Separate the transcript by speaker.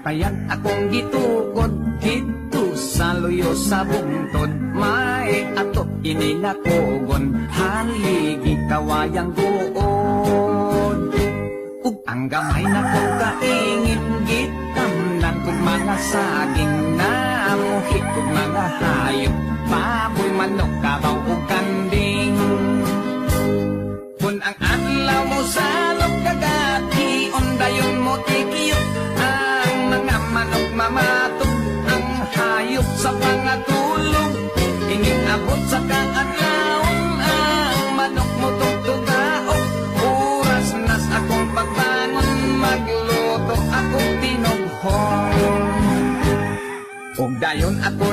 Speaker 1: Katayan akong gitukod dito sa luyo sa bungtod. May ato ininakogon, haligi kawayang buod. Ug ang gamay na kong kaingin, gitamnan kong mga saging na muhit kong mga hayop, baboy, manok, kabaw ug kanding. Kung ang adlaw mo sa lugagati, ondayon mo tikiyot, ang mga manok mamatog, ang hayop sa pangatulog. Iningabot sa kaadlawon, ang manok mo tugtugaok. Oras nas akong pagbangon, magluto akong tinughong. Ug dayon ako